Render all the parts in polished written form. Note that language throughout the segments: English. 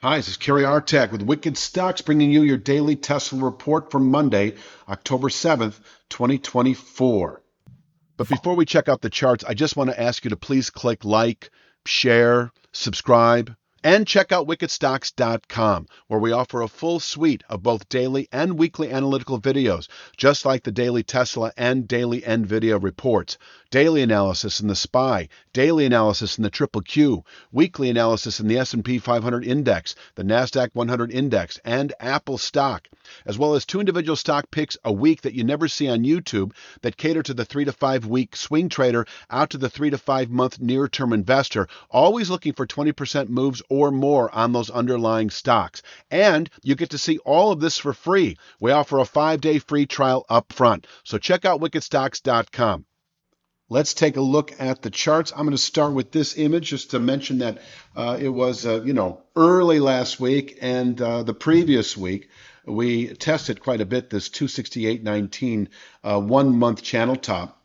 Hi, this is Kerry Artak with Wicked Stocks, bringing you your daily Tesla report for Monday, October 7th, 2024. But before we check out the charts, I just want to ask you to please click like, share, subscribe, and check out wickedstocks.com, where we offer a full suite of both daily and weekly analytical videos, just like the daily Tesla and daily NVIDIA reports, daily analysis in the SPY, daily analysis in the Triple Q, weekly analysis in the S&P 500 index, the NASDAQ 100 index, and Apple stock, as well as two individual stock picks a week that you never see on YouTube that cater to the 3 to 5 week swing trader out to the 3 to 5 month near term investor, always looking for 20% moves or more on those underlying stocks. And you get to see all of this for free. We offer a 5-day free trial up front. So check out wickedstocks.com. Let's take a look at the charts. I'm going to start with this image just to mention that it was, early last week and the previous week. We tested quite a bit this 268.19 1-month channel top.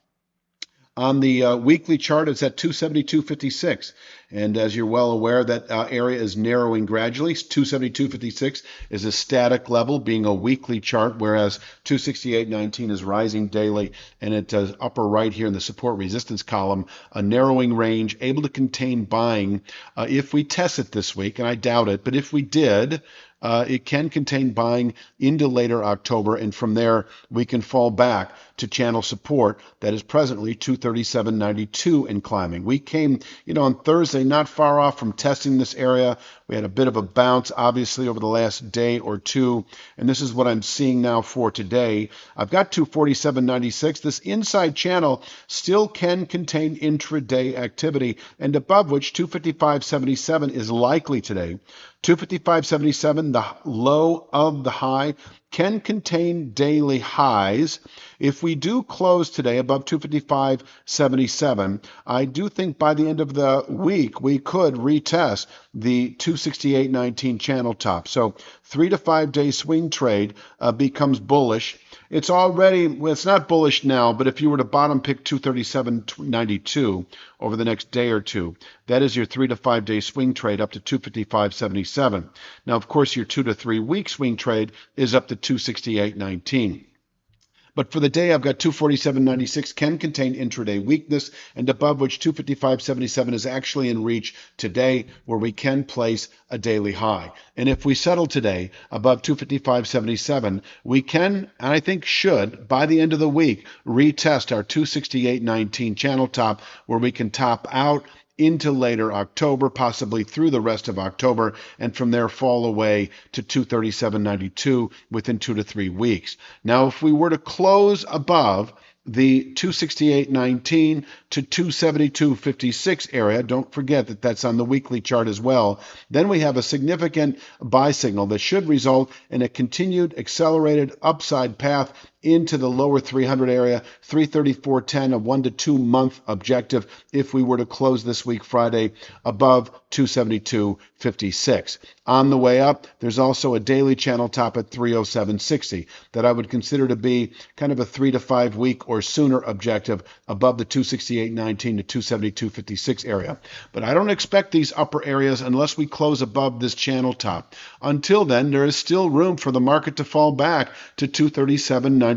On the weekly chart, it's at 272.56. And as you're well aware, that area is narrowing gradually. 272.56 is a static level, being a weekly chart, whereas 268.19 is rising daily. And it does upper right here in the support resistance column, a narrowing range, able to contain buying if we test it this week. And I doubt it, but if we did, it can contain buying into later October, and from there we can fall back to channel support that is presently 237.92 and climbing. We came, on Thursday, not far off from testing this area. We had a bit of a bounce, obviously, over the last day or two, and this is what I'm seeing now for today. I've got 247.96. This inside channel still can contain intraday activity, and above which 255.77 is likely today. 255.77, the low of the high, can contain daily highs. If we do close today above 255.77, I do think by the end of the week we could retest the 268.19 channel top. So 3 to 5 day swing trade becomes bullish. It's not bullish now, but if you were to bottom pick 237.92 over the next day or two, that is your 3 to 5 day swing trade up to 255.77. Now, of course, your 2 to 3 week swing trade is up to 268.19. But for the day, I've got 247.96 can contain intraday weakness, and above which 255.77 is actually in reach today, where we can place a daily high. And if we settle today above 255.77, we can, and I think should, by the end of the week, retest our 268.19 channel top, where we can top out into later October, possibly through the rest of October, and from there fall away to 237.92 within 2 to 3 weeks. Now, if we were to close above the 268.19 to 272.56 area, don't forget that that's on the weekly chart as well, then we have a significant buy signal that should result in a continued accelerated upside path into the lower 300 area, 334.10, a 1 to 2 month objective if we were to close this week Friday above 272.56. On the way up, there's also a daily channel top at 307.60 that I would consider to be kind of a 3 to 5 week or sooner objective above the 268.19 to 272.56 area. But I don't expect these upper areas unless we close above this channel top. Until then, there is still room for the market to fall back to 237.92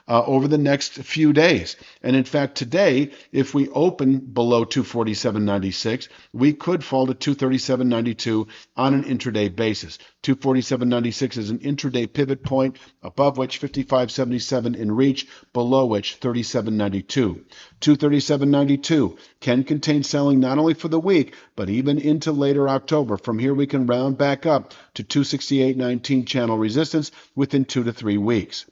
over the next few days. And in fact, today, if we open below 247.96, we could fall to 237.92 on an intraday basis. 247.96 is an intraday pivot point, above which 55.77 in reach, below which 37.92. 237.92 can contain selling not only for the week, but even into later October. From here, we can round back up to 268.19 channel resistance within 2 to 3 weeks.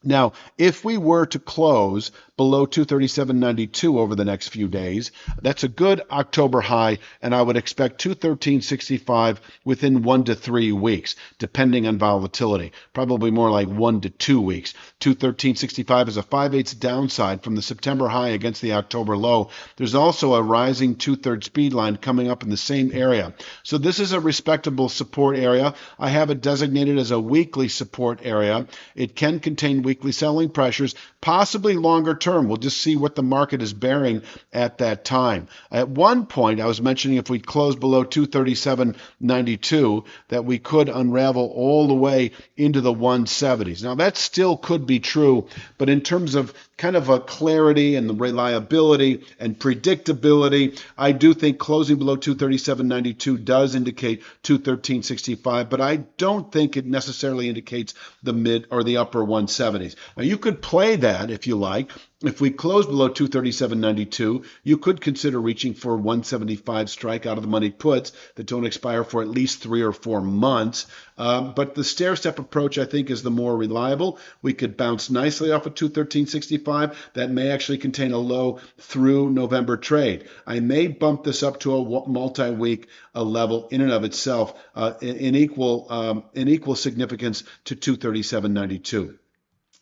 Now, if we were to close below 237.92 over the next few days, that's a good October high, and I would expect 213.65 within 1 to 3 weeks, depending on volatility. Probably more like 1 to 2 weeks. 213.65 is a 5/8 downside from the September high against the October low. There's also a rising 2/3 speed line coming up in the same area. So this is a respectable support area. I have it designated as a weekly support area. It can contain weekly selling pressures, possibly longer term. We'll just see what the market is bearing at that time. At one point, I was mentioning if we close below 237.92, that we could unravel all the way into the 170s. Now, that still could be true, but in terms of kind of a clarity and the reliability and predictability, I do think closing below 237.92 does indicate 213.65, but I don't think it necessarily indicates the mid or the upper 170s. Now, you could play that if you like. If we close below 237.92, you could consider reaching for 175 strike out of the money puts that don't expire for at least 3 or 4 months. But the stair-step approach, I think, is the more reliable. We could bounce nicely off of 213.65. That may actually contain a low through November trade. I may bump this up to a multi-week level in and of itself in equal significance to 237.92.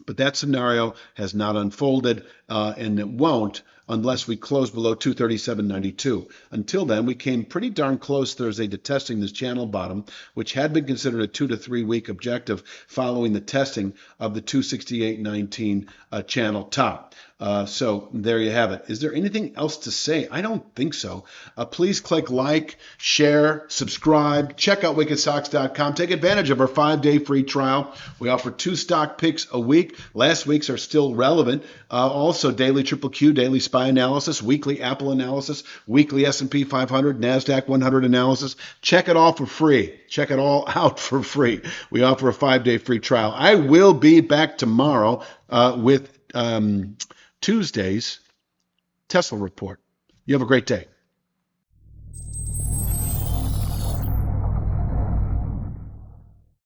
But that scenario has not unfolded, and it won't unless we close below 237.92. Until then, we came pretty darn close Thursday to testing this channel bottom, which had been considered a 2 to 3 week objective following the testing of the 268.19 channel top. So there you have it. Is there anything else to say? I don't think so. Please click like, share, subscribe, check out wickedstocks.com. Take advantage of our 5-day free trial. We offer 2 stock picks a week. Last week's are still relevant. Also, daily Triple Q, daily SPY analysis, weekly Apple analysis, weekly S&P 500, NASDAQ 100 analysis. Check it all for free. Check it all out for free. We offer a 5-day free trial. I will be back tomorrow with Tuesday's Tesla report. You have a great day.